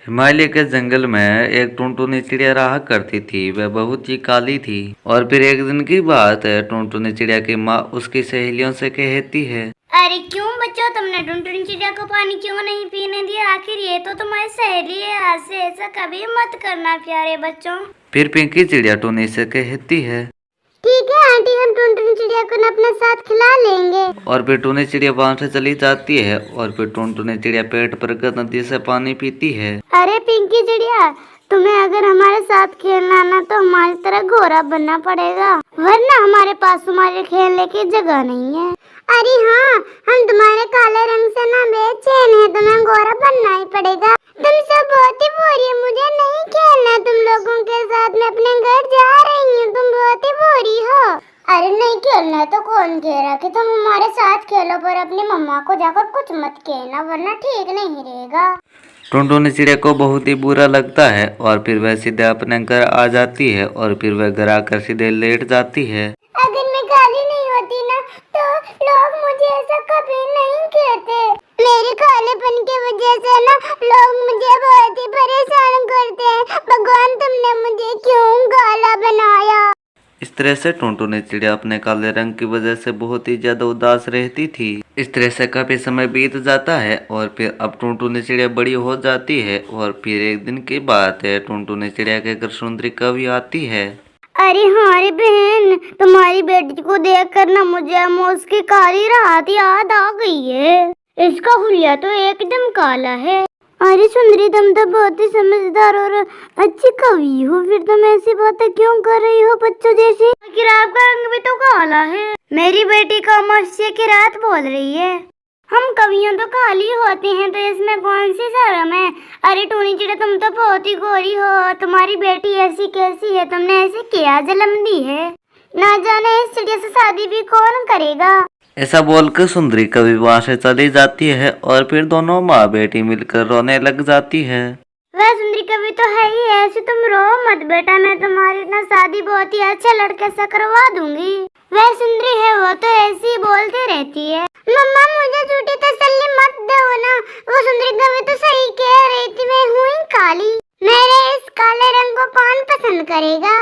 हिमालय के जंगल में एक टुनटुनी चिड़िया रहा करती थी। वह बहुत ही काली थी। और फिर एक दिन की बात है, टुनटुनी चिड़िया की माँ उसकी सहेलियों से कहती है, अरे क्यों बच्चों, तुमने टुनटुनी चिड़िया को पानी क्यों नहीं पीने दिया? आखिर ये तो तुम्हारी सहेली है, आज से ऐसा कभी मत करना प्यारे बच्चों। फिर पिंकी चिड़िया टुनी से कहती है, ठीक है आंटी, हम टुनटुनी चिड़िया को अपने साथ खिला लेंगे। और फिर टुनी चिड़िया वहाँ से चली जाती है। और फिर टुनटुनी चिड़िया पेट भरकर नदी से पानी पीती है। अरे पिंकी चिड़िया, तुम्हें अगर हमारे साथ खेलना ना तो हमारी तरह गोरा बनना पड़ेगा, वरना हमारे पास तुम्हारे खेलने की जगह नहीं है। अरे हाँ, हम तुम्हारे काले रंग से ना बेचैन है, तुम्हें गोरा बनना ही पड़ेगा। तुम सब बहुत ही बोरी है, मुझे नहीं खेलना तुम लोगों के साथ, मैं अपने घर जा रही हूँ, तुम बहुत ही बोरी हो। अरे नहीं खेलना है तो कौन कह रहा कि तुम हमारे साथ खेलो, पर अपनी मम्मा को जाकर कुछ मत कहना, वरना ठीक नहीं रहेगा। टुनटुनी चिड़िया को बहुत ही बुरा लगता है और फिर वह सीधे अपने घर आ जाती है। और फिर वह घर आकर सीधे लेट जाती है। अगर मैं काली नहीं होती ना तो लोग मुझे ऐसा कभी नहीं कहते। मेरे कालेपन की वजह से ना लोग मुझे बहुत ही परेशान करते हैं। भगवान, तुमने मुझे क्यों काला बनाया? इस तरह से टुनटुनी चिड़िया अपने काले रंग की वजह से बहुत ही ज्यादा उदास रहती थी। इस तरह से काफी समय बीत जाता है और फिर अब टुनटुनी चिड़िया बड़ी हो जाती है। और फिर एक दिन की बात है, टुनटुनी चिड़िया के घर सुंदरी कवि आती है। अरे हाँ रे बहन, तुम्हारी बेटी को देख कर ना मुझे उसकी काली रात याद आ गई है। इसका हुलिया तो एकदम काला है। अरे सुंदरी, तुम तो बहुत ही समझदार और अच्छी कवि हो, फिर तुम ऐसी बातें क्यों कर रही हो बच्चों जैसी? आखिर आपका रंग भी तो काला है। मेरी बेटी कामाक्षी की रात बोल रही है। हम कवियों तो काली होते हैं, तो इसमें कौन सी शर्म है? अरे टूनी चिड़िया, तुम तो बहुत ही गोरी हो, तुम्हारी बेटी ऐसी कैसी है? तुमने ऐसे क्या जन्म दी है? ना जाने इस चिड़िया से शादी भी कौन करेगा? ऐसा बोलकर सुंदरी कवि वहाँ से चली जाती है और फिर दोनों माँ बेटी मिलकर रोने लग जाती है। वह सुंदरी कवि तो है ही ऐसी, तुम रो मत बेटा, मैं तुम्हारी ना शादी बहुत ही अच्छे लड़के से करवा दूंगी। वह सुंदरी है, वो तो ऐसी ही बोलती रहती है। मम्मा, मुझे झूठी तसल्ली मत दो ना, वो सुंदरी कवि तो सही कह रही थी, मैं हूँ ही काली, मेरे इस काले रंग को कौन पसंद करेगा?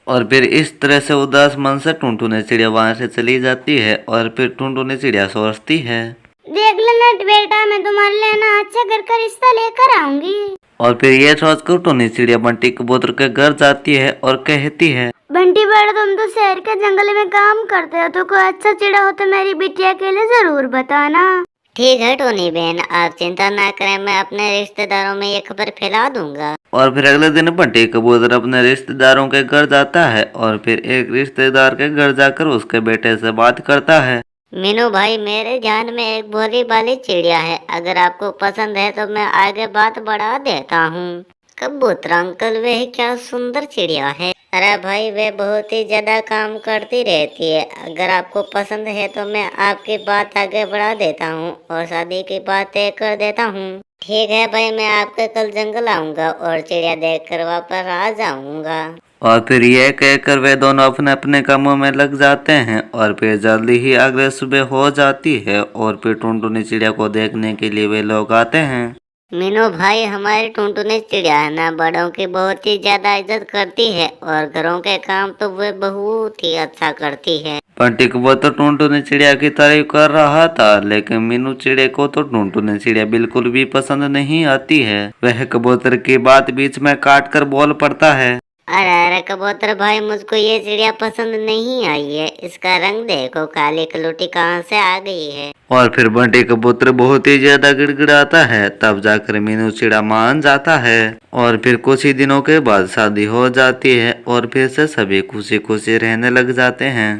और फिर इस तरह से उदास मन से टुनटुनी चिड़िया वहाँ से चली जाती है। और फिर टुनटुनी चिड़िया सोचती है, देख लेना बेटा, मैं तुम्हारे लिए ना अच्छा घर का रिश्ता लेकर आऊंगी। और फिर ये सोचकर टुनी चिड़िया बंटी कबूतर के घर जाती है और कहती है, बंटी बेटा, तुम तो शहर के जंगल में काम करते हो, तो कोई अच्छा चिड़ा हो तो मेरी बिटिया के लिए जरूर बताना। ठीक है टोनी बहन, आप चिंता ना करें, मैं अपने रिश्तेदारों में ये खबर फैला दूंगा। और फिर अगले दिन बंटी कबूतर अपने रिश्तेदारों के घर जाता है और फिर एक रिश्तेदार के घर जाकर उसके बेटे से बात करता है। मीनू भाई, मेरे ध्यान में एक भोली भाली चिड़िया है, अगर आपको पसंद है तो मैं आगे बात बढ़ा देता हूँ। कबूतर अंकल, वह क्या सुंदर चिड़िया है। अरे भाई, वे बहुत ही ज्यादा काम करती रहती है, अगर आपको पसंद है तो मैं आपकी बात आगे बढ़ा देता हूँ और शादी की बात तय कर देता हूँ। ठीक है भाई, मैं आपके कल जंगल आऊँगा और चिड़िया देखकर वापस आ जाऊँगा। और फिर यह कहकर वे दोनों अपने अपने कामों में लग जाते हैं। और फिर जल्दी ही अगले सुबह हो जाती है और फिर टुनटुनी चिड़िया को देखने के लिए वे लोग आते हैं। मीनू भाई, हमारी टुनटुनी चिड़िया है ना, बड़ों की बहुत ही ज्यादा इज्जत करती है और घरों के काम तो वे बहुत ही अच्छा करती है। बंटी कबूतर टुनटुनी चिड़िया की तारीफ कर रहा था, लेकिन मीनू चिड़िया को तो टुनटुनी चिड़िया बिल्कुल भी पसंद नहीं आती है। वह कबूतर की बात बीच में काट कर बोल पड़ता है, अरे अरे कबूतर भाई, मुझको ये चिड़िया पसंद नहीं आई है, इसका रंग देखो, काली कलूटी कहाँ से आ गई है। और फिर बंटी कबूतर बहुत ही ज्यादा गिड़गिड़ाता है, तब जाकर मीनू चिड़ा मान जाता है। और फिर कुछ ही दिनों के बाद शादी हो जाती है और फिर से सभी खुशी खुशी रहने लग जाते हैं।